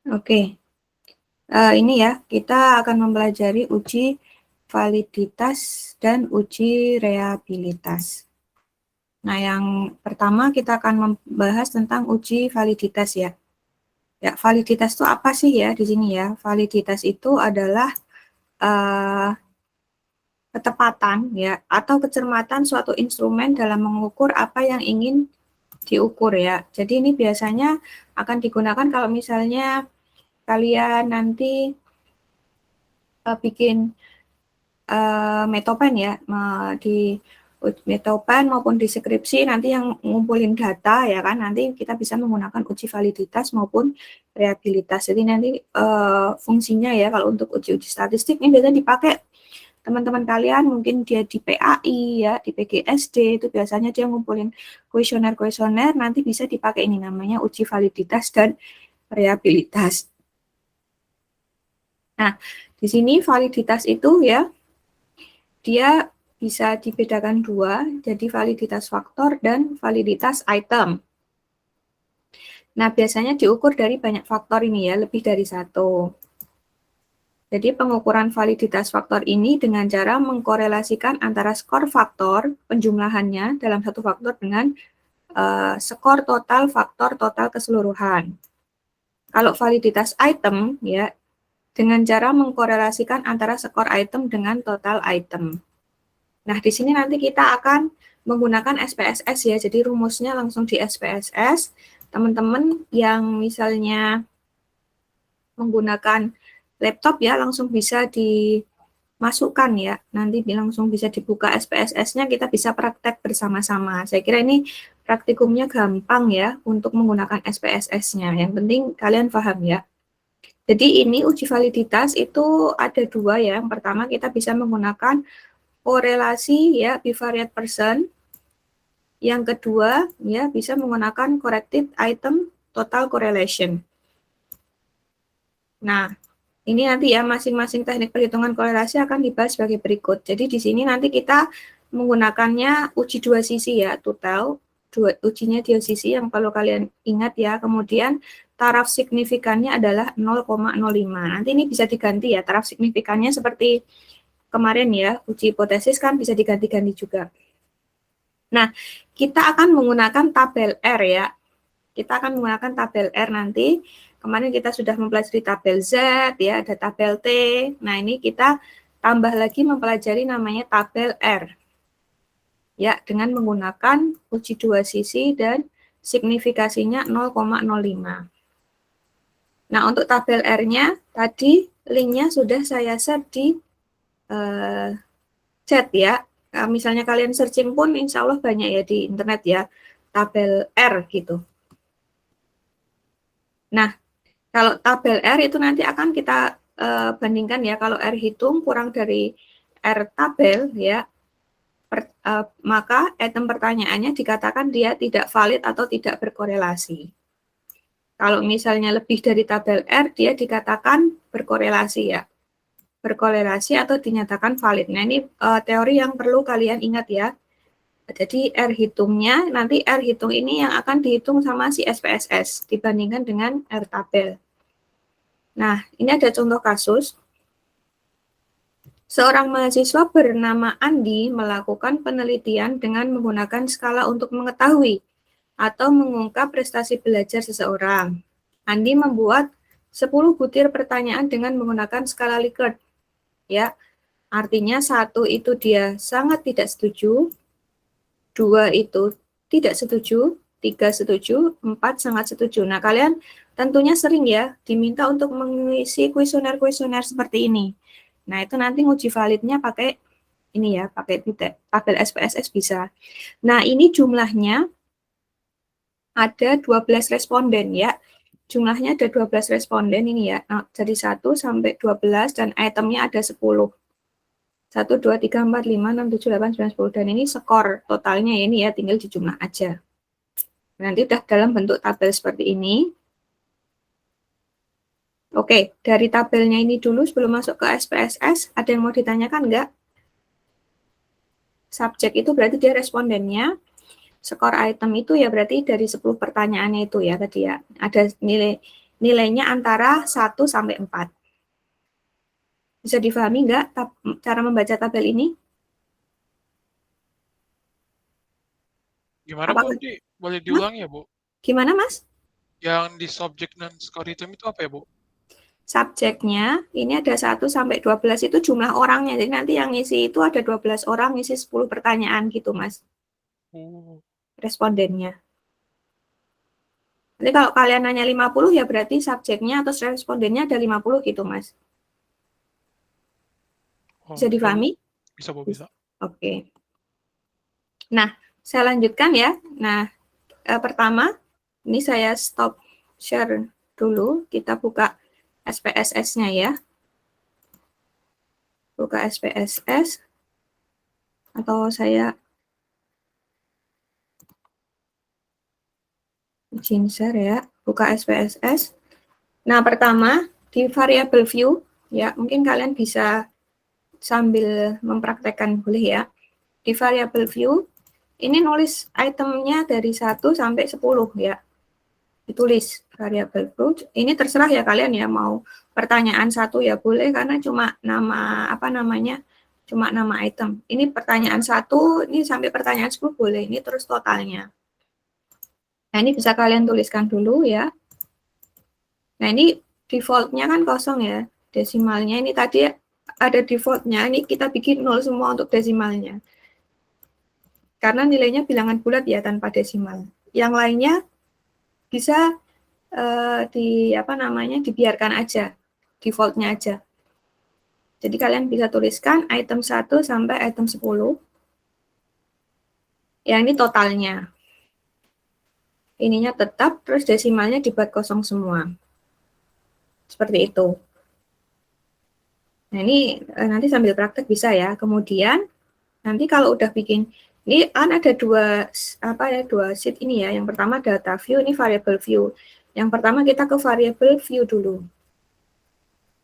Oke, ini ya, kita akan mempelajari uji validitas dan uji reliabilitas. Nah, yang pertama kita akan membahas tentang uji validitas ya. Ya, validitas itu apa sih ya di sini ya? Validitas itu adalah ketepatan ya atau kecermatan suatu instrumen dalam mengukur apa yang ingin diukur ya. Jadi ini biasanya akan digunakan kalau misalnya kalian nanti bikin metopen ya, di metopen maupun di skripsi nanti yang ngumpulin data ya kan, nanti kita bisa menggunakan uji validitas maupun reliabilitas. Jadi nanti fungsinya ya kalau untuk uji-uji statistik ini biasanya dipakai teman-teman kalian, mungkin dia di PAI ya, di PGSD itu biasanya dia ngumpulin kuesioner-kuesioner, nanti bisa dipakai ini namanya uji validitas dan reliabilitas. Nah, di sini validitas itu ya dia bisa dibedakan dua, jadi validitas faktor dan validitas item. Nah, biasanya diukur dari banyak faktor ini ya, lebih dari satu. Jadi pengukuran validitas faktor ini dengan cara mengkorelasikan antara skor faktor penjumlahannya dalam satu faktor dengan skor total faktor total keseluruhan. Kalau validitas item ya dengan cara mengkorelasikan antara skor item dengan total item. Nah, di sini nanti kita akan menggunakan SPSS ya. Jadi rumusnya langsung di SPSS. Teman-teman yang misalnya menggunakan laptop ya langsung bisa dimasukkan ya. Nanti langsung bisa dibuka SPSS-nya, kita bisa praktek bersama-sama. Saya kira ini praktikumnya gampang ya untuk menggunakan SPSS-nya. Yang penting kalian paham ya. Jadi ini uji validitas itu ada dua ya. Yang pertama kita bisa menggunakan korelasi ya bivariate person. Yang kedua ya bisa menggunakan corrected item total correlation. Nah, ini nanti ya masing-masing teknik perhitungan korelasi akan dibahas sebagai berikut. Jadi di sini nanti kita menggunakannya uji dua sisi ya, total ujinya dua sisi yang kalau kalian ingat ya. Kemudian taraf signifikannya adalah 0,05. Nanti ini bisa diganti ya, taraf signifikannya seperti kemarin ya, uji hipotesis kan bisa diganti-ganti juga. Nah, kita akan menggunakan tabel R ya. Kita akan menggunakan tabel R nanti. Kemarin kita sudah mempelajari tabel Z, ya, ada tabel T. Nah, ini kita tambah lagi mempelajari namanya tabel R. Ya, dengan menggunakan uji dua sisi dan signifikasinya 0,05. Nah, untuk tabel R-nya, tadi linknya sudah saya share di chat ya. Misalnya kalian searching pun insya Allah banyak ya di internet ya, tabel R gitu. Nah, kalau tabel R itu nanti akan kita bandingkan ya, kalau R hitung kurang dari R tabel ya, maka item pertanyaannya dikatakan dia tidak valid atau tidak berkorelasi. Kalau misalnya lebih dari tabel R, dia dikatakan berkorelasi ya. Berkorelasi atau dinyatakan valid. Nah, ini teori yang perlu kalian ingat ya. Jadi R hitungnya, nanti R hitung ini yang akan dihitung sama si SPSS dibandingkan dengan R tabel. Nah, ini ada contoh kasus. Seorang mahasiswa bernama Andi melakukan penelitian dengan menggunakan skala untuk mengetahui atau mengungkap prestasi belajar seseorang. Andi membuat 10 butir pertanyaan dengan menggunakan skala Likert. Ya, artinya 1 itu dia sangat tidak setuju, 2 itu tidak setuju, 3 setuju, 4 sangat setuju. Nah, kalian tentunya sering ya diminta untuk mengisi kuesioner-kuesioner seperti ini. Nah, itu nanti uji validnya pakai ini ya, pakai tabel SPSS bisa. Nah, ini jumlahnya ada 12 responden ya. Jumlahnya ada 12 responden ini ya. Nah, dari 1 sampai 12 dan itemnya ada 10. 1, 2, 3, 4, 5, 6, 7, 8, 9, 10. Dan ini skor totalnya ini ya, tinggal dijumlah aja. Nanti udah dalam bentuk tabel seperti ini. Oke, dari tabelnya ini dulu sebelum masuk ke SPSS, ada yang mau ditanyakan enggak? Subjek itu berarti dia respondennya. Skor item itu ya berarti dari 10 pertanyaannya itu ya tadi ya. Ada nilai nilainya antara 1 sampai 4. Bisa difahami nggak cara membaca tabel ini? Gimana Bu? Apakah Boleh diulang ya Bu? gimana Mas? Yang di subject dan score item itu apa ya Bu? Subjeknya ini ada 1 sampai 12 itu jumlah orangnya. Jadi nanti yang ngisi itu ada 12 orang ngisi 10 pertanyaan gitu, Mas. Respondennya. Jadi kalau kalian nanya 50 ya berarti subjeknya atau respondennya ada 50 gitu, Mas. Bisa difahami? Bisa Bu, bisa. Oke. Nah, saya lanjutkan ya. Nah, pertama ini saya stop share dulu. Kita buka SPSS-nya ya. Buka SPSS. Atau saya izin share ya. Buka SPSS. Nah, pertama di variable view ya, mungkin kalian bisa sambil mempraktekkan boleh ya. Di variable view ini nulis itemnya dari 1 sampai 10 ya. Ditulis variable view. Ini terserah ya kalian ya, mau pertanyaan 1 ya boleh karena cuma nama apa namanya? Cuma nama item. Ini pertanyaan 1, ini sampai pertanyaan 10 boleh. Ini terus totalnya. Nah, ini bisa kalian tuliskan dulu ya. Nah, ini default-nya kan kosong ya. Desimalnya ini tadi ada default-nya. Ini kita bikin 0 semua untuk desimalnya. Karena nilainya bilangan bulat ya tanpa desimal. Yang lainnya bisa dibiarkan aja, default-nya aja. Jadi kalian bisa tuliskan item 1 sampai item 10. Yang ini totalnya. Ininya tetap, terus desimalnya dibuat kosong semua. Seperti itu. Nah, ini nanti sambil praktek bisa ya. Kemudian nanti kalau udah bikin, ini kan ada dua sheet ini ya. Yang pertama data view, ini variable view. Yang pertama kita ke variable view dulu.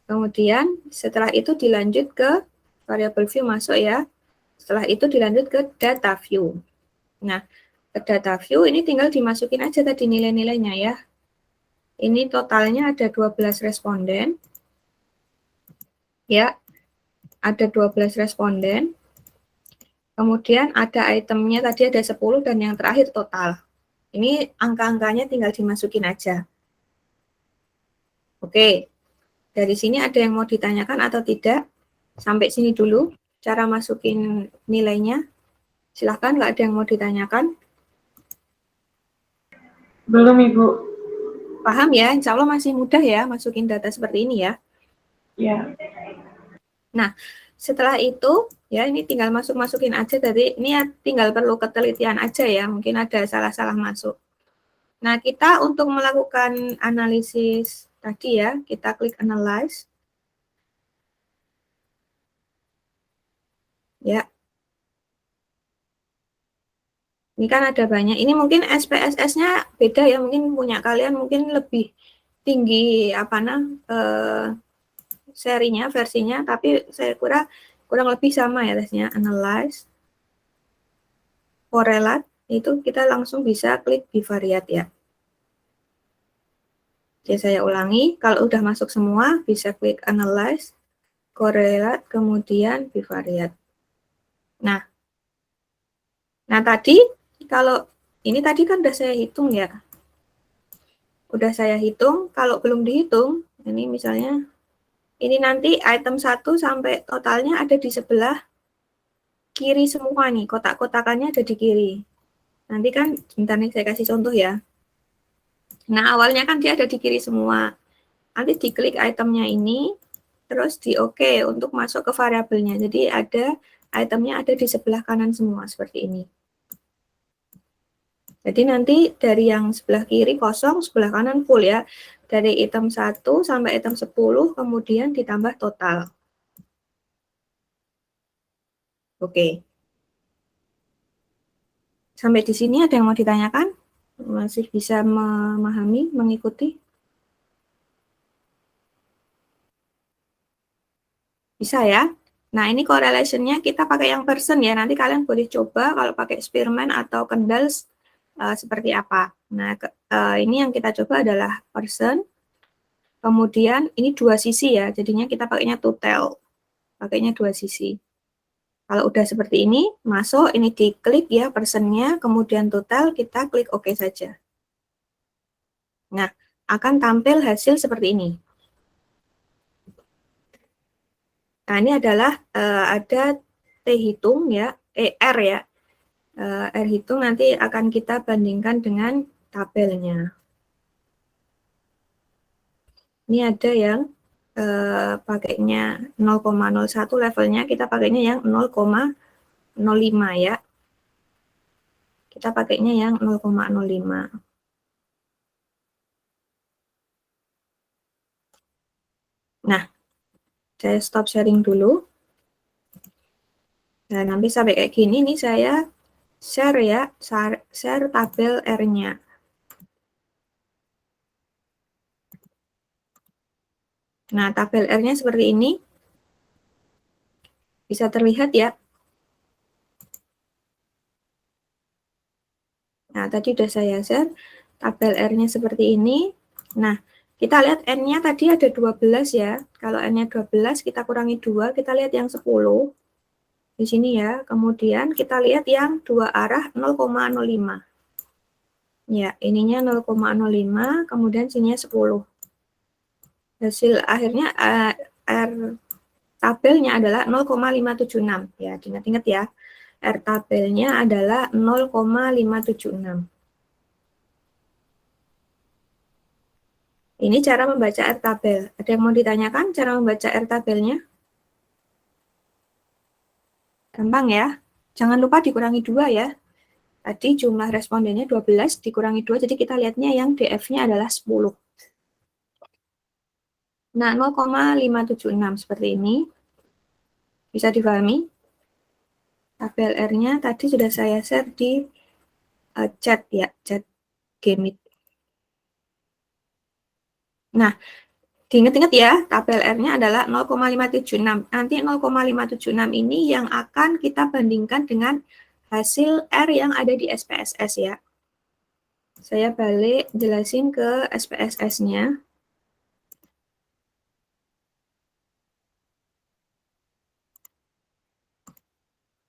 Kemudian setelah itu dilanjut ke variable view masuk ya. Setelah itu dilanjut ke data view. Nah, ke data view ini tinggal dimasukin aja tadi nilai-nilainya ya. Ini totalnya ada 12 responden. Ya, ada 12 responden. Kemudian ada itemnya tadi ada 10 dan yang terakhir total. Ini angka-angkanya tinggal dimasukin aja. Oke, dari sini ada yang mau ditanyakan atau tidak? Sampai sini dulu cara masukin nilainya. Silahkan, nggak ada yang mau ditanyakan? Belum, Ibu. Paham ya? Insya Allah masih mudah ya masukin data seperti ini ya. Ya. Nah, setelah itu ya ini tinggal masukin aja. Jadi ini ya, tinggal perlu ketelitian aja ya. Mungkin ada salah-salah masuk. Nah, kita untuk melakukan analisis tadi ya, kita klik analyze. Ya. Ini kan ada banyak. Ini mungkin SPSS-nya beda ya. Mungkin punya kalian mungkin lebih tinggi serinya, versinya, tapi saya kira kurang lebih sama ya tesnya. Analyze, correlate, itu kita langsung bisa klik bivariate ya. Jadi saya ulangi, kalau udah masuk semua bisa klik analyze, correlate, kemudian bivariate. Nah tadi kalau ini tadi kan udah saya hitung ya. Udah saya hitung, kalau belum dihitung, ini misalnya ini nanti item 1 sampai totalnya ada di sebelah kiri semua nih, kotak-kotakannya ada di kiri. Nanti kan, bentar nih saya kasih contoh ya. Nah, awalnya kan dia ada di kiri semua. Nanti diklik itemnya ini, terus di OK untuk masuk ke variabelnya. Jadi ada itemnya ada di sebelah kanan semua, seperti ini. Jadi nanti dari yang sebelah kiri kosong, sebelah kanan full ya. Dari item 1 sampai item 10, kemudian ditambah total. Oke. Sampai di sini ada yang mau ditanyakan? Masih bisa memahami, mengikuti? Bisa ya? Nah, ini correlation-nya kita pakai yang person ya. Nanti kalian boleh coba kalau pakai Spearman atau Kendall seperti apa. Nah, ini yang kita coba adalah person. Kemudian ini dua sisi ya, jadinya kita pakainya total. Pakainya dua sisi. Kalau udah seperti ini, masuk, ini diklik ya personnya, kemudian total, kita klik OK saja. Nah, akan tampil hasil seperti ini. Nah, ini adalah ada T hitung ya, R ya. R hitung nanti akan kita bandingkan dengan tabelnya. Ini ada yang pakainya 0,01 levelnya, kita pakainya yang 0,05 ya. Kita pakainya yang 0,05. Nah, saya stop sharing dulu. Nah, nanti sampai kayak gini nih saya share ya, share tabel R-nya. Nah, tabel R-nya seperti ini. Bisa terlihat ya. Nah, tadi sudah saya share tabel R-nya seperti ini. Nah, kita lihat N-nya tadi ada 12 ya. Kalau N-nya 12, kita kurangi 2, kita lihat yang 10. Di sini ya. Kemudian kita lihat yang dua arah 0,05. Ya, ininya 0,05, kemudian sininya 10. Hasil akhirnya R tabelnya adalah 0,576. Ya, ingat-ingat ya. R tabelnya adalah 0,576. Ini cara membaca R tabel. Ada yang mau ditanyakan cara membaca R tabelnya? Gampang ya. Jangan lupa dikurangi 2 ya. Tadi jumlah respondennya 12 dikurangi 2, jadi kita lihatnya yang DF-nya adalah 10. Nah, 0,576 seperti ini. Bisa dipahami? Tabel R-nya tadi sudah saya share di chat ya, chat Gmeet. Nah, diingat-ingat ya, tabel R-nya adalah 0,576. Nanti 0,576 ini yang akan kita bandingkan dengan hasil R yang ada di SPSS ya. Saya balik jelasin ke SPSS-nya.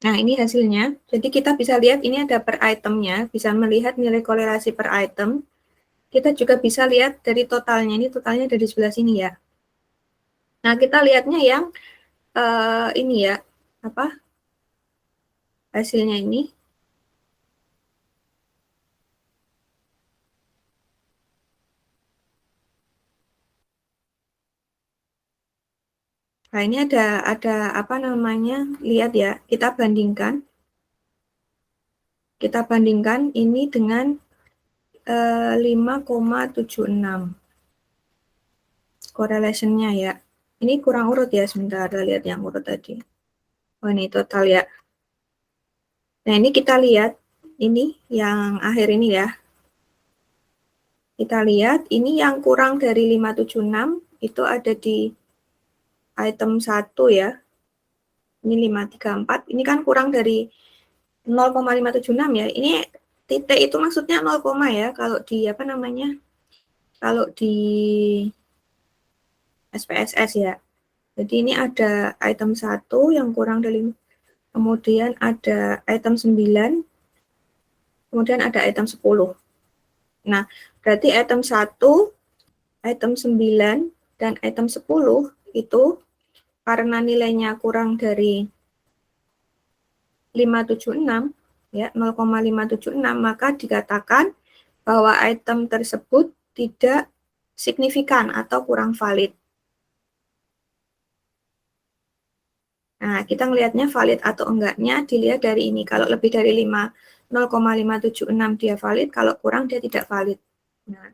Nah, ini hasilnya. Jadi kita bisa lihat ini ada per itemnya, bisa melihat nilai korelasi per item. Kita juga bisa lihat dari totalnya, ini totalnya dari sebelah sini ya. Nah, kita lihatnya yang ini ya, apa hasilnya ini. Nah, ini ada apa namanya? Lihat ya, kita bandingkan. Kita bandingkan ini dengan 5,76 correlation-nya ya. Ini kurang urut ya, sebentar lihat yang urut tadi. Oh, ini total ya. Nah, ini kita lihat ini yang akhir ini ya. Kita lihat ini yang kurang dari 576 itu ada di item 1 ya. Ini 534. Ini kan kurang dari 0,576 ya. Ini titik itu maksudnya 0, ya. Kalau di apa namanya? Kalau di SPSS ya. Jadi ini ada item 1 yang kurang dari, kemudian ada item 9, kemudian ada item 10. Nah, berarti item 1, item 9, dan item 10 itu karena nilainya kurang dari 576, ya 0,576, maka dikatakan bahwa item tersebut tidak signifikan atau kurang valid. Nah, kita melihatnya valid atau enggaknya dilihat dari ini. Kalau lebih dari 0,576 dia valid, kalau kurang dia tidak valid. Nah,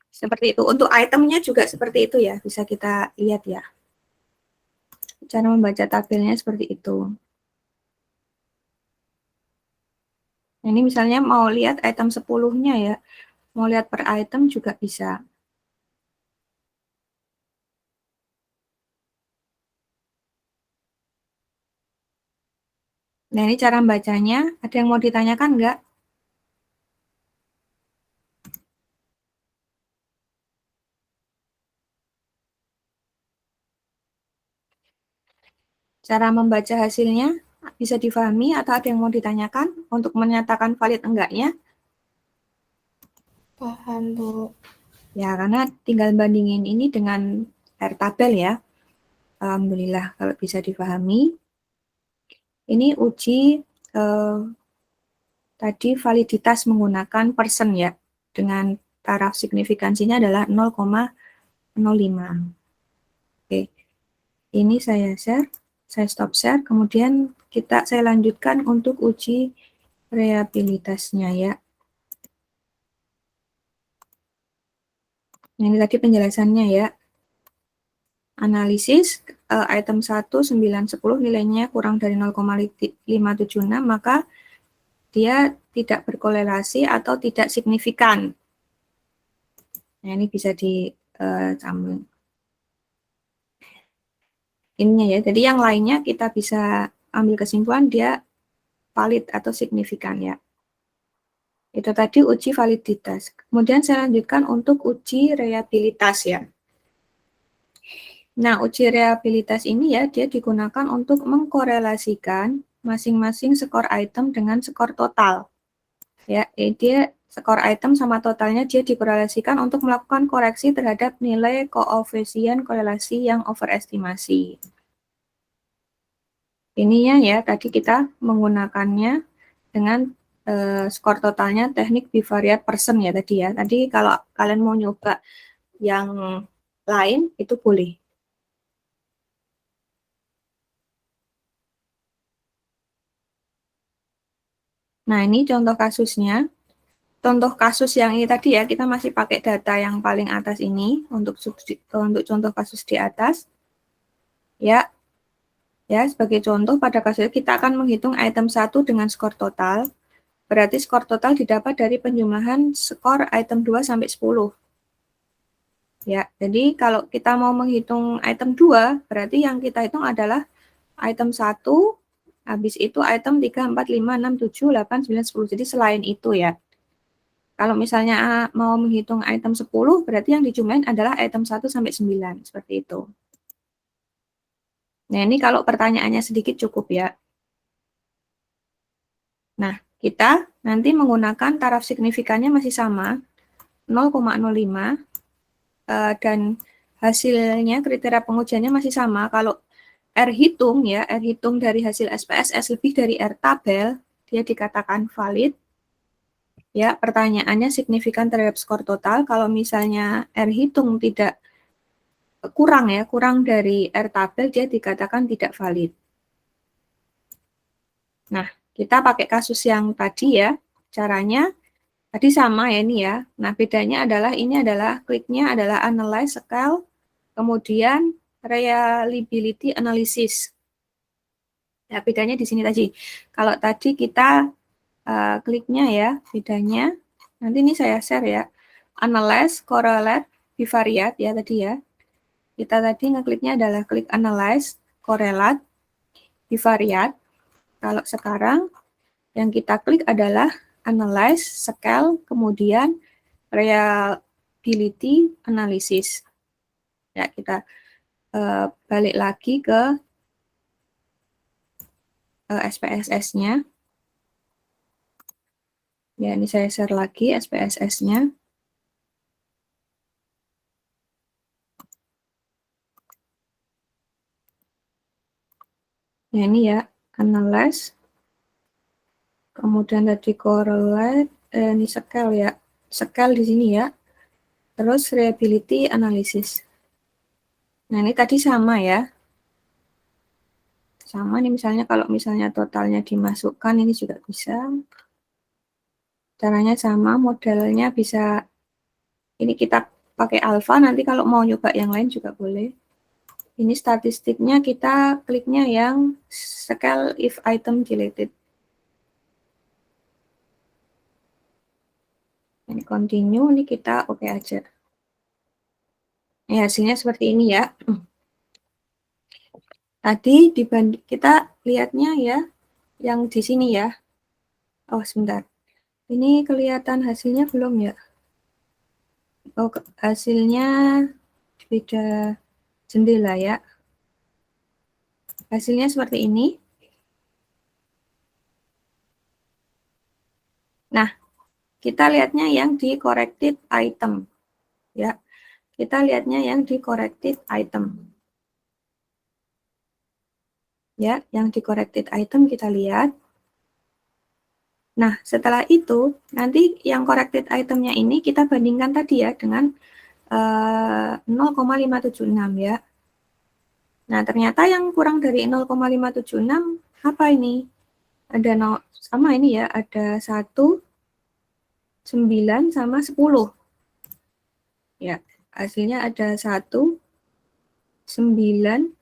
seperti itu. Untuk itemnya juga seperti itu ya, bisa kita lihat ya. Cara membaca tabelnya seperti itu. Ini misalnya mau lihat item 10-nya ya, mau lihat per item juga bisa. Nah, ini cara membacanya. Ada yang mau ditanyakan enggak? Cara membaca hasilnya bisa difahami atau ada yang mau ditanyakan untuk menyatakan valid enggaknya? Paham, Bu. Ya, karena tinggal bandingin ini dengan R tabel ya. Alhamdulillah kalau bisa difahami. Ini uji tadi validitas menggunakan persen ya. Dengan taraf signifikansinya adalah 0,05. Oke. Ini saya share, saya stop share, kemudian saya lanjutkan untuk uji reliabilitasnya ya. Ini tadi penjelasannya ya. Analisis item 1, 9, 10 nilainya kurang dari 0,576, maka dia tidak berkorelasi atau tidak signifikan. Nah, ini bisa disambung. Ininya ya, jadi yang lainnya kita bisa ambil kesimpulan dia valid atau signifikan ya. Itu tadi uji validitas. Kemudian saya lanjutkan untuk uji reliabilitas ya. Nah, uji reliabilitas ini ya, dia digunakan untuk mengkorelasikan masing-masing skor item dengan skor total. Ya, dia skor item sama totalnya dia dikorelasikan untuk melakukan koreksi terhadap nilai koefisien korelasi yang overestimasi. Ininya ya, tadi kita menggunakannya dengan skor totalnya teknik bivariate persen ya tadi ya. Tadi kalau kalian mau nyoba yang lain itu boleh. Nah, ini contoh kasusnya. Contoh kasus yang ini tadi ya, kita masih pakai data yang paling atas ini untuk contoh kasus di atas. Ya, sebagai contoh pada kasus kita akan menghitung item 1 dengan skor total. Berarti skor total didapat dari penjumlahan skor item 2 sampai 10. Ya, jadi kalau kita mau menghitung item 2, berarti yang kita hitung adalah item 1, habis itu item 3, 4, 5, 6, 7, 8, 9, 10. Jadi selain itu ya. Kalau misalnya mau menghitung item 10, berarti yang dijumlahin adalah item 1 sampai 9, seperti itu. Nah, ini kalau pertanyaannya sedikit cukup ya. Nah, kita nanti menggunakan taraf signifikannya masih sama, 0,05, dan hasilnya kriteria pengujiannya masih sama. Kalau R hitung ya, R hitung dari hasil SPSS lebih dari R tabel, dia dikatakan valid. Ya, pertanyaannya signifikan terhadap skor total. Kalau misalnya R hitung tidak kurang dari R tabel, dia dikatakan tidak valid. Nah, kita pakai kasus yang tadi ya, caranya tadi sama ya ini ya. Nah, bedanya adalah ini adalah kliknya adalah analyze scale, kemudian reliability analysis. Ya, bedanya di sini tadi. Kalau tadi kita kliknya ya, bedanya. Nanti ini saya share ya. Analyze, correlate, bivariate ya tadi ya. Kita tadi ngekliknya adalah klik analyze, correlate, bivariate. Kalau sekarang yang kita klik adalah analyze, scale, kemudian reliability analysis. Ya, kita balik lagi ke SPSS-nya. Ya, ini saya share lagi SPSS-nya. Ya, ini ya, analyze. Kemudian tadi correlate, ini scale ya. Scale di sini ya. Terus reliability analysis. Nah, ini tadi sama ya. Sama nih misalnya kalau misalnya totalnya dimasukkan ini juga bisa. Caranya sama, modelnya bisa ini kita pakai alpha, nanti kalau mau nyoba yang lain juga boleh. Ini statistiknya kita kliknya yang scale if item deleted. Ini continue, ini kita oke aja. Ini hasilnya seperti ini ya. Tadi kita lihatnya ya, yang di sini ya. Oh, sebentar. Ini kelihatan hasilnya belum ya? Oh, hasilnya beda jendela ya. hasilnya seperti ini. Nah, kita lihatnya yang di corrected item. Ya, kita lihatnya yang di corrected item. Ya, yang di corrected item kita lihat. Nah, setelah itu, nanti yang corrected itemnya ini kita bandingkan tadi ya dengan 0,576 ya. Nah, ternyata yang kurang dari 0,576 apa ini? Ada sama ini ya, ada 1, 9 sama 10. Ya, hasilnya ada 1, 9,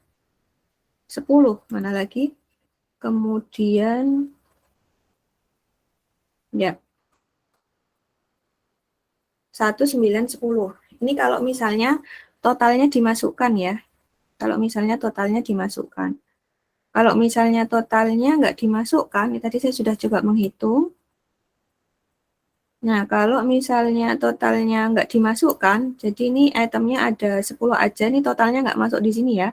10. Mana lagi? Kemudian ya 1, 9, 10. Ini kalau misalnya totalnya dimasukkan ya. Kalau misalnya totalnya dimasukkan. Kalau misalnya totalnya nggak dimasukkan, tadi saya sudah coba menghitung. Nah, kalau misalnya totalnya nggak dimasukkan, jadi ini itemnya ada 10 aja, ini totalnya nggak masuk di sini ya.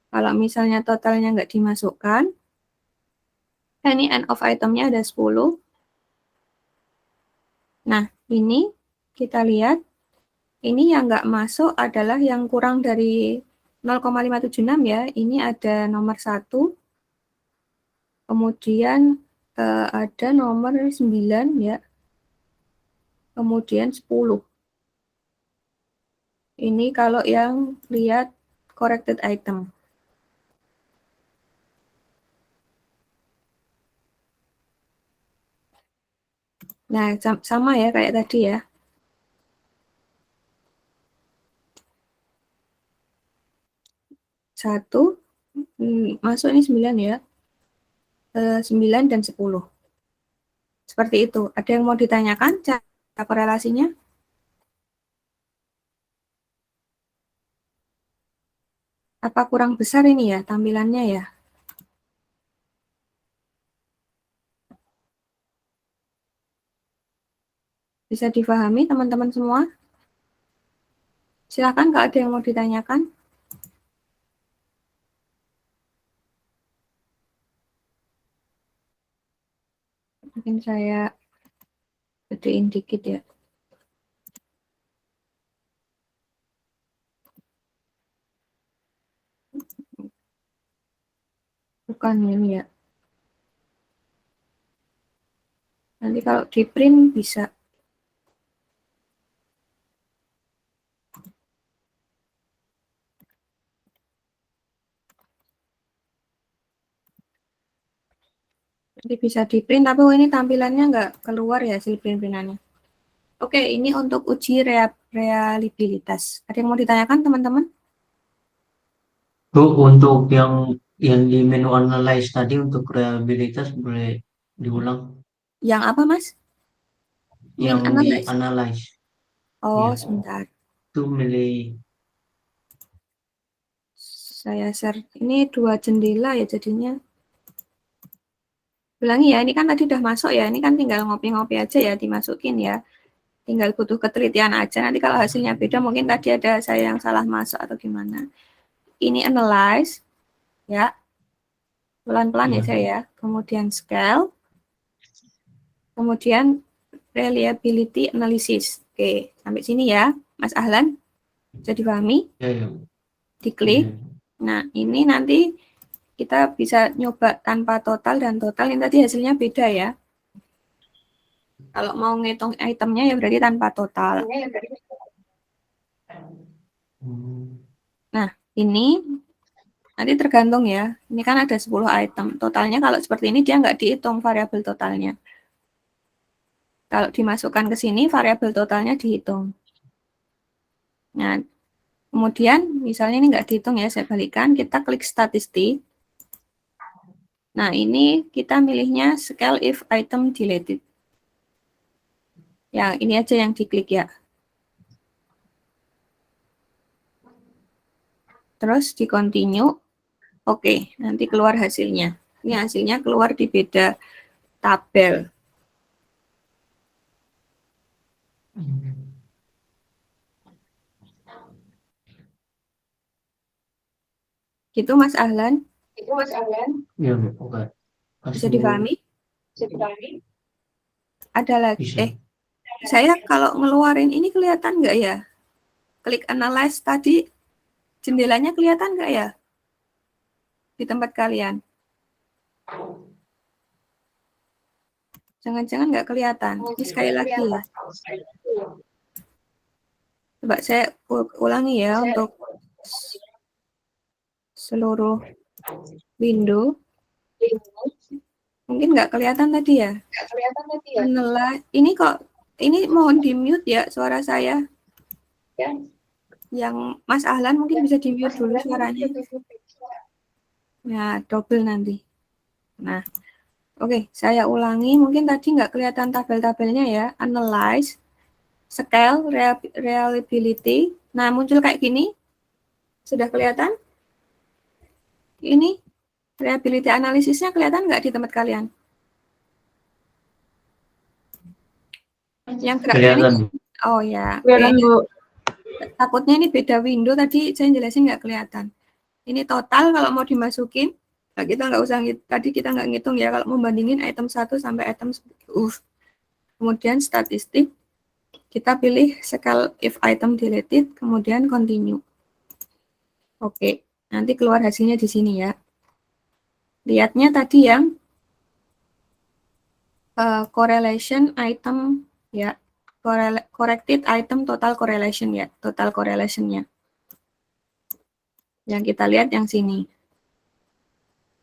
Kalau misalnya totalnya nggak dimasukkan, ini end of itemnya ada 10. Nah, ini kita lihat, ini yang nggak masuk adalah yang kurang dari 0,576 ya. Ini ada nomor 1, kemudian ada nomor 9 ya, kemudian 10. Ini kalau yang lihat corrected item. Nah, sama ya kayak tadi ya. Satu, masuk ini 9 ya. 9 dan 10. Seperti itu. Ada yang mau ditanyakan cara korelasinya? Apa kurang besar ini ya tampilannya ya? Bisa difahami teman-teman semua? Silakan kalau ada yang mau ditanyakan. Mungkin saya gedein dikit ya. Bukan ini ya. Nanti kalau di print bisa. Nanti bisa di print, tapi ini tampilannya nggak keluar ya hasil print-printannya. Oke, ini untuk uji reliabilitas. Ada yang mau ditanyakan teman-teman? Bu, untuk yang di menu analyze tadi untuk reliabilitas boleh diulang? Yang apa, Mas? Yang di Analyze. analyze Oh, ya, sebentar. itu milih Saya share. Ini 2 jendela ya jadinya. Ulangi ya, ini kan tadi udah masuk ya. Ini kan tinggal ngopi-ngopi aja ya, dimasukin ya. Tinggal butuh ketelitian aja. Nanti kalau hasilnya beda, mungkin tadi ada saya yang salah masuk atau gimana. Ini analyze, ya. Pelan-pelan ya saya ya. Kemudian scale. Kemudian reliability analysis. Oke, sampai sini ya, Mas Ahlan. Bisa dipahami? ya. Diklik. Ya. Nah, ini nanti kita bisa nyoba tanpa total dan total. Ini tadi hasilnya beda ya. Kalau mau ngitung itemnya ya berarti tanpa total. Nah, ini nanti tergantung ya. Ini kan ada 10 item. Totalnya kalau seperti ini dia nggak dihitung variabel totalnya. Kalau dimasukkan ke sini variabel totalnya dihitung. Nah, kemudian misalnya ini nggak dihitung ya, saya balikan. Kita klik statistik. Nah, ini kita milihnya scale if item deleted. Ya, ini aja yang diklik ya. Terus di continue. Oke, nanti keluar hasilnya. Ini hasilnya keluar di beda tabel. Gitu Mas Ahlan. Ya, Bu. Oke. Bisa Langsung dipahami? Ada lagi. bisa. Saya kalau ngeluarin ini kelihatan nggak ya? Klik analyze tadi, jendelanya kelihatan nggak ya? Di tempat kalian. Jangan-jangan nggak kelihatan. Ini sekali lagi ya. Coba saya ulangi ya untuk seluruh window. Mungkin nggak kelihatan tadi ya. Ini kok, ini mohon di mute ya suara saya. Yang Mas Ahlan mungkin bisa di mute dulu suaranya. Ya, double nanti. Nah, oke, saya ulangi. Mungkin tadi nggak kelihatan tabel-tabelnya ya. Analyze, scale, reliability. Nah, muncul kayak gini. Sudah kelihatan? Ini reliability analisisnya kelihatan nggak di tempat kalian? Yang geraknya Kelihatan. ini, oh ya, Kelihatan, Bu. takutnya ini beda window tadi saya jelasin nggak kelihatan. Ini total kalau mau dimasukin, nah kita nggak usah tadi kita nggak ngitung ya kalau membandingin item 1 sampai item 10. Kemudian statistik, kita pilih scale if item deleted, kemudian continue. Oke, nanti keluar hasilnya di sini ya. Lihatnya tadi yang correlation item ya, corrected item total correlation ya, total correlationnya. Yang kita lihat yang sini.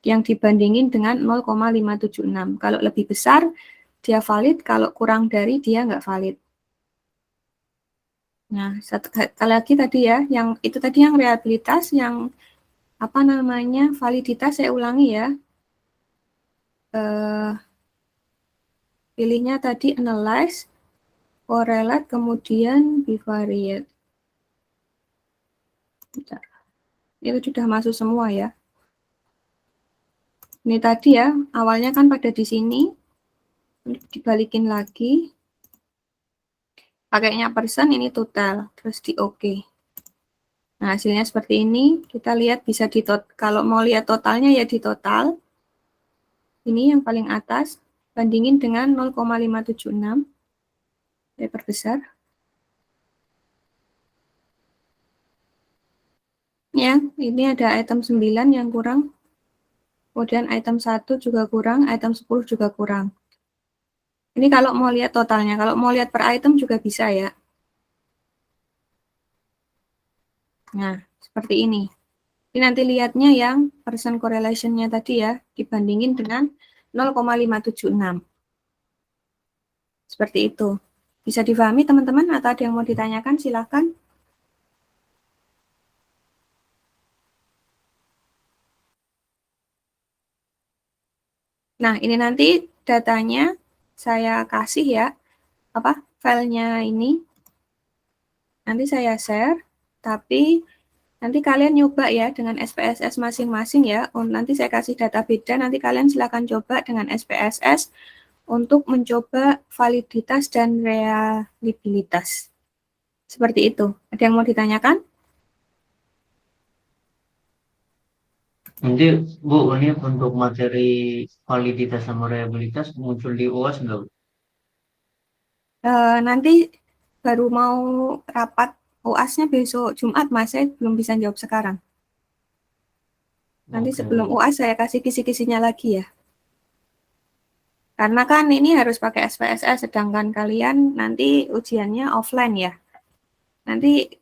Yang dibandingin dengan 0,576. Kalau lebih besar, dia valid. Kalau kurang dari, dia nggak valid. Nah, satu kali lagi tadi ya, yang itu tadi yang reliabilitas, yang apa namanya, validitas saya ulangi ya. Pilihnya tadi analyze, correlate, kemudian bivariate. Bentar. Itu sudah masuk semua ya. Ini tadi ya, awalnya kan pada di sini, dibalikin lagi, pakainya persen, ini total, terus di OK. Nah, hasilnya seperti ini, kita lihat bisa di kalau mau lihat totalnya ya di total, ini yang paling atas, bandingin dengan 0,576, saya perbesar. Ya, ini ada item 9 yang kurang, kemudian item 1 juga kurang, item 10 juga kurang. Ini kalau mau lihat totalnya, kalau mau lihat per item juga bisa ya. Nah, seperti ini. Ini nanti lihatnya yang percent correlation-nya tadi ya, dibandingin dengan 0,576. Seperti itu. Bisa difahami teman-teman atau ada yang mau ditanyakan? Silakan. Nah, ini nanti datanya saya kasih ya, filenya ini. Nanti saya share, tapi nanti kalian nyoba ya dengan SPSS masing-masing ya. Nanti saya kasih data beda, nanti kalian silakan coba dengan SPSS untuk mencoba validitas dan reliabilitas. Seperti itu. Ada yang mau ditanyakan? Nanti Bu, ini untuk materi validitas sama reliabilitas muncul di UAS nggak, Bu? Nanti baru mau rapat UAS-nya besok Jumat, Mas. Saya belum bisa jawab sekarang. Nanti sebelum UAS saya kasih kisi-kisinya lagi ya. Karena kan ini harus pakai SPSS, sedangkan kalian nanti ujiannya offline ya. Nanti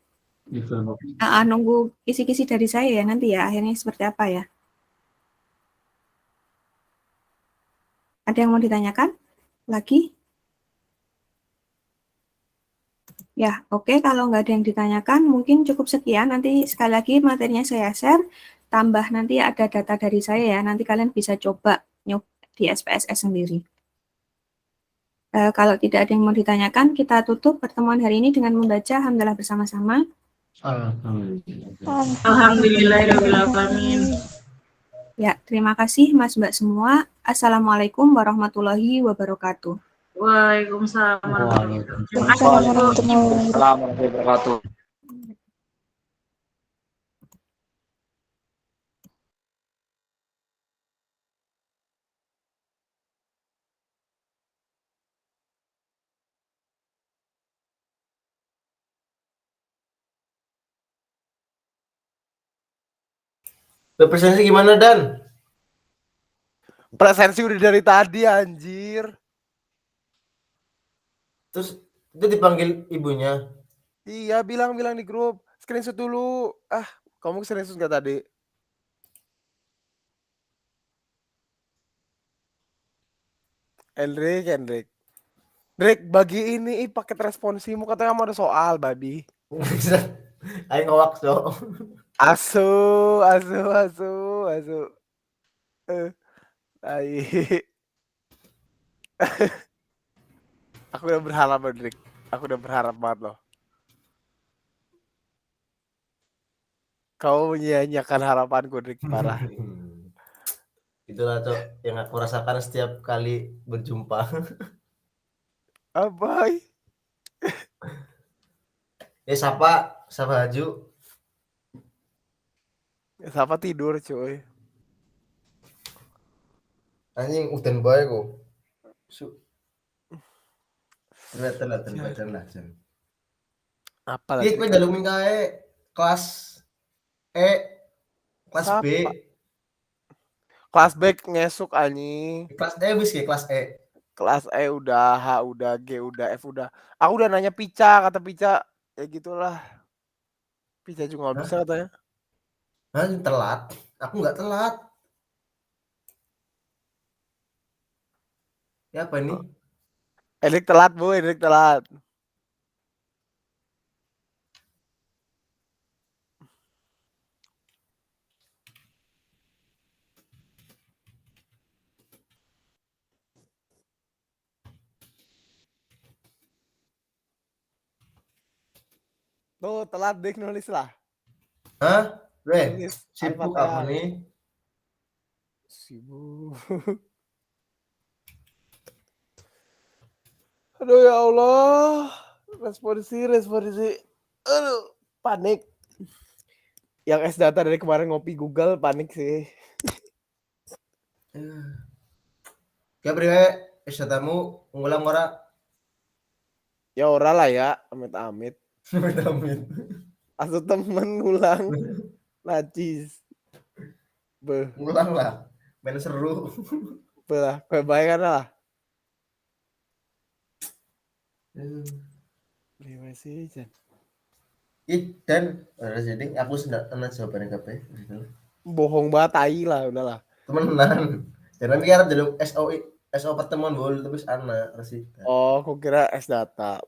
nunggu kisi-kisi dari saya ya nanti ya, akhirnya seperti apa ya. Ada yang mau ditanyakan lagi? Ya, oke. Kalau nggak ada yang ditanyakan, mungkin cukup sekian. Nanti sekali lagi materinya saya share, tambah nanti ada data dari saya ya. Nanti kalian bisa coba di SPSS sendiri. Kalau tidak ada yang mau ditanyakan, kita tutup pertemuan hari ini dengan membaca Alhamdulillah bersama-sama. Alhamdulillahirrahmanirrahim. Ya, terima kasih Mas Mbak semua. Assalamualaikum warahmatullahi wabarakatuh. Waalaikumsalam warahmatullahi wabarakatuh. Presensi gimana, Dan? Presensi udah dari tadi anjir. Terus itu dipanggil ibunya. Iya, bilang di grup. Screenshot dulu. Ah, kamu screenshot nggak tadi? Hendrik. Drake, bagi ini paket responsimu katanya mau ada soal, babi. Ayo ngawak, so. Asu. Tai. Aku udah berharap, Drake. Aku udah berharap banget loh. Kau menyia-nyiakan harapanku, Drake, parah. Itulah, Cok, yang aku rasakan setiap kali berjumpa. Abai. Sapa Haju. Siapa tidur, cuy? Anjing udan bae kok. Telat badan lah jan. Apa Iki lagi? kowe njaluk kae kelas E, kelas B. Kelas B ngesuk anjing. Kelas E wis ke kelas E. Kelas E udah, H udah, G udah, F udah. Aku udah nanya Pica, kata Pica ya gitulah. Pica juga nggak bisa katanya. Hah, telat? Aku nggak telat. Ya apa ini? Erik telat, Bu, Erik telat. Tuh, telat deh nulis lah. Hah? Weh, Nulis sibuk Al-Fatihah. aku nih. Sibuk. Aduh ya Allah. Responsi. Aduh, panik. Yang S data dari kemarin ngopi Google panik sih. Ya priwe, datamu ngulang ora? Ya ora lah ya, amit-amit. Amit. Atau temen ngulang. Najis. Beh, Ngulang lah. Main seru. lah, kebayang lah. Lima sih, Jan. Ih, dan jadi aku sudah kena jawabannya kabeh. Bohong banget, tai lah, udahlah. Temenan. Jangan mikir jaluk SO pertemuan bol terus anak resita. Oh, aku kira S data.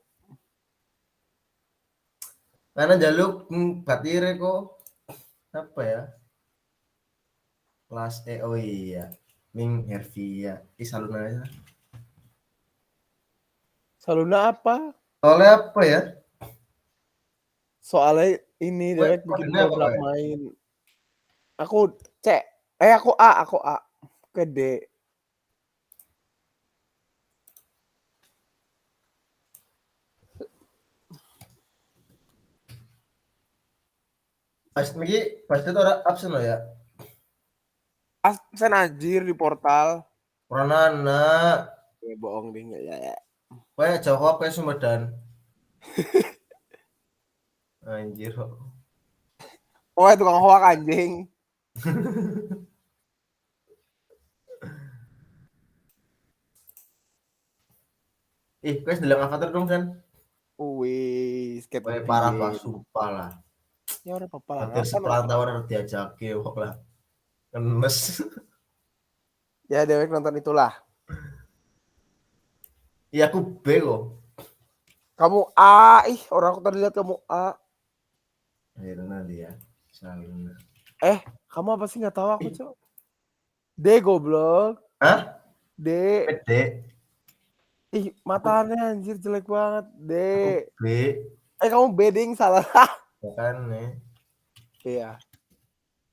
Karena jaluk batire kok apa ya? Kelas E, oh iya. Ming Hervia. Saluna aja. Saluna apa? Soalnya apa ya? Soalnya ini direct bikin kodenya apa, program Pak? main. Aku C. Aku A. Ke D. Pasti itu orang absen loh ya. Absen anjir di portal. Orang anak. Ya bohong deh enggak ya. Kayak jawab kayak Sumedang. Anjir kok. Oh, tukang hoak anjing. Guys, dalam avatar dong kan? Wih, skate Parah lah, sumpah lah. Ya udah apa-apa lah. Hampir seperantauan harus diajak kok lah. Kemes. Ya Dewek nonton itulah. Iya aku B kok. Kamu A, orang aku tadi lihat kamu A. Akhirnya dia. Saluna. Kamu apa sih nggak tahu aku, Cok? D goblok. Hah? D. D. Matanya anjir jelek banget. D. B. Kamu B ding salah. Bukan nih. Iya.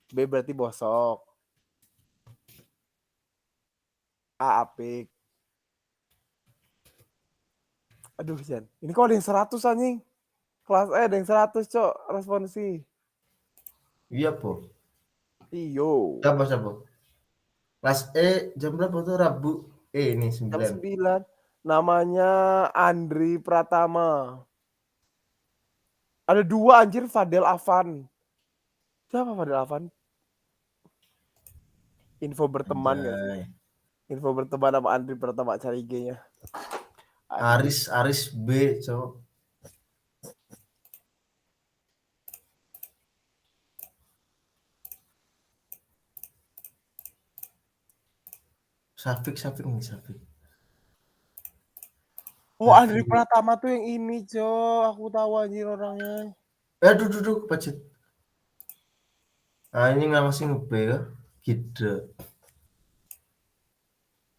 B berarti bosok. A apik. Aduh, Jan. Ini kok ada yang 100 anjing. Kelas E ada yang 100, Cok. Responsi. Iya, Po. Iyo. Siapa? Kelas E jam berapa tuh Rabu? Ini 9. Jam 9. Namanya Andri Pratama. Ada 2 anjir, Fadel Afan. Siapa Fadel Afan? Info berteman gak sih? Anjay. Info berteman sama Andri pertama cari IG-nya. Aris B, cowok. Safik nih Safik. Oh, Andri Pratama tuh yang ini, Cok. Aku tahu anjir orangnya. Duduk pacet. Ah, ini nggak masih nge-B ya? Gitu.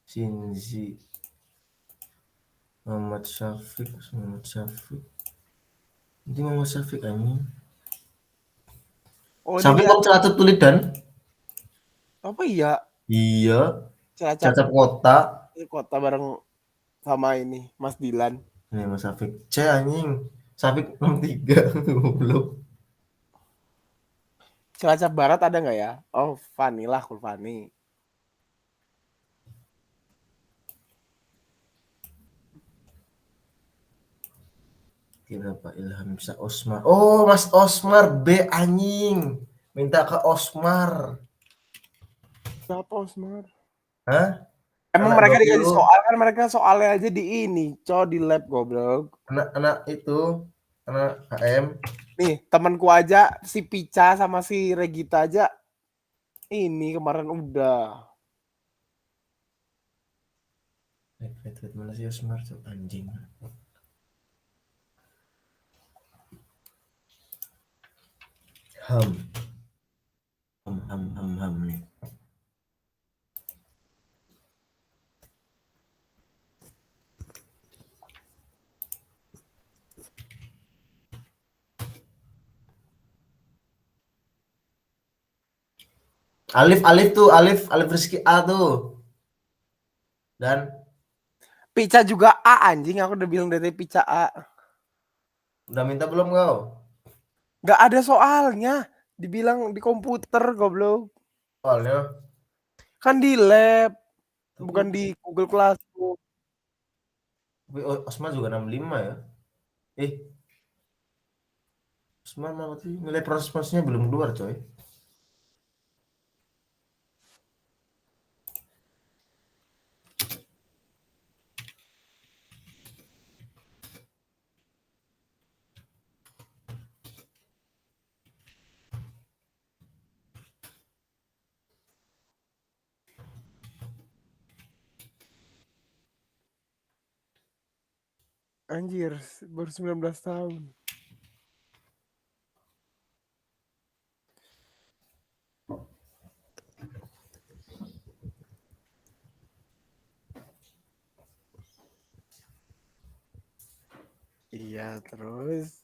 Shinzi. Muhammad Syafiq. Ini Muhammad Syafiq ini. Oh, Syafiq ini kamu Celacap Tulidan? apa iya? Iya. Celacap Celacap kota. kota bareng sama ini, Mas Dilan. Ini Mas Syafiq. Anjing. Syafiq 63. Goblok. Cilacap Barat ada nggak ya? Oh, Fani lah, Kulfani. Kenapa Ilham bisa Osmar? Oh, Mas Osmar B anjing. Minta ke Osmar. Siapa Osmar? Hah? Emang Anak mereka 20. dikasih soal kan mereka soalnya aja di ini, di lab goblok. Anak itu, anak HM. Nih, temanku aja si Pica sama si Regita aja ini kemarin udah. Wait, mana sih Osmar tuh anjing. Ham nih. Alif Rizky A tuh. Dan Pica juga A anjing, aku udah bilang dari Pica A. udah minta belum kau? Gak ada soalnya, dibilang di komputer goblok. Soalnya Kan di lab, bukan di Google Classroom. Osmar juga 65 ya. Osmar mana sih? Nilai prosesnya belum keluar, coy. Anjir, baru 19 tahun. Iya, terus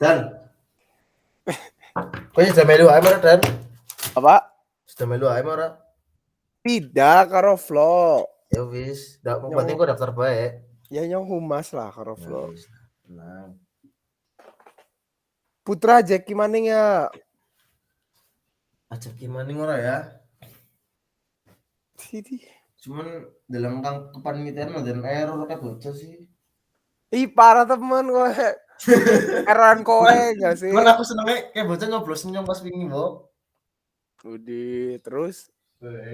Dan kau sudah melu aja mana Dan? apa? Sudah melu aja mana? Tidak, karo vlog. Ya wis, penting kau daftar baik. Ya yang humas lah karo vlog. Tenang. Putra Jack gimana ya? Ajak gimana ngora ya? Sini. Cuman dalam kepanitiaan dan error kayak bocah sih. Ih, parah temen kowe. Eran kowe gak sih? Cuman aku senengnya kayak bocah nyoblos senyum pas wingi, Bo. Udah, terus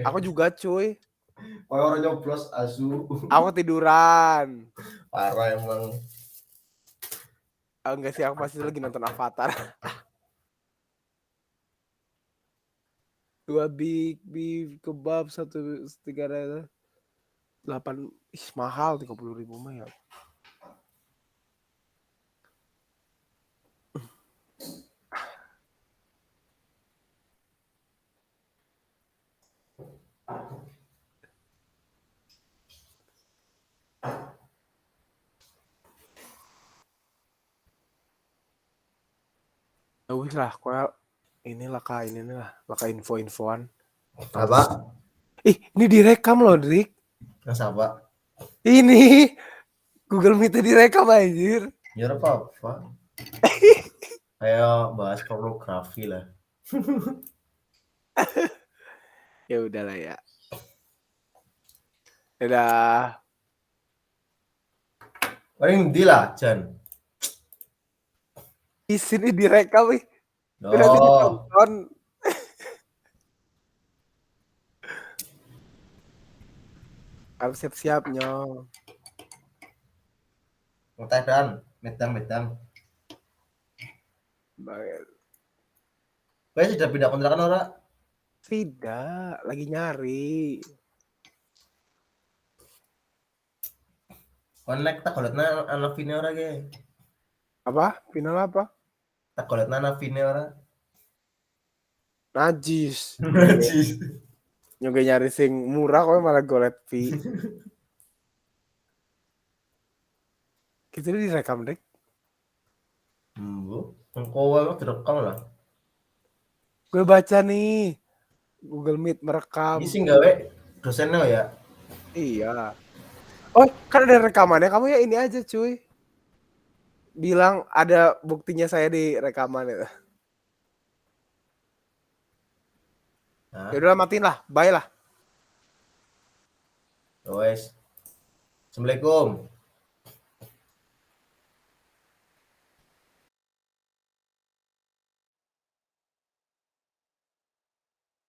aku juga cuy. Kayak orang nyoblos asu. Aku tiduran. Parah emang. Enggak sih, aku pasti lagi nonton Avatar. 2 big beef kebab 1 3 8 mahal 30.000 mah ya. Ya wis lah, inilah kak info-infoan. Apa? Ini direkam loh, Drik. Yang apa? Ini Google Meet direkam anjir. Ya apa-apa. Ayo bahas pornografi lah. Ya udahlah ya. Dadah. Paling di lah, Jan. Di sini direkam wih. Nanti Oh, ditonton. Harus siap-siapnya. ngeteh dan, medang. Kayaknya sudah pindah kontrakan ora? Tidak, lagi nyari. Connect tak golekna anak vine ora ge. Apa? Final apa? Tak golekna anak vine ora. Najis. Najis. Nyoga nyari sing murah kok malah golet fee. Kita ini direkam deh. Bu, engkau wae direkam lah. Gue baca nih. Google Meet merekam. Iki sing gawe dosennya ya. Iya. Oh, kan ada rekamannya. Kamu ya ini aja cuy. Bilang ada buktinya saya di rekaman itu. Nah, Ya udah matiin lah. Bye lah. wes. Assalamualaikum.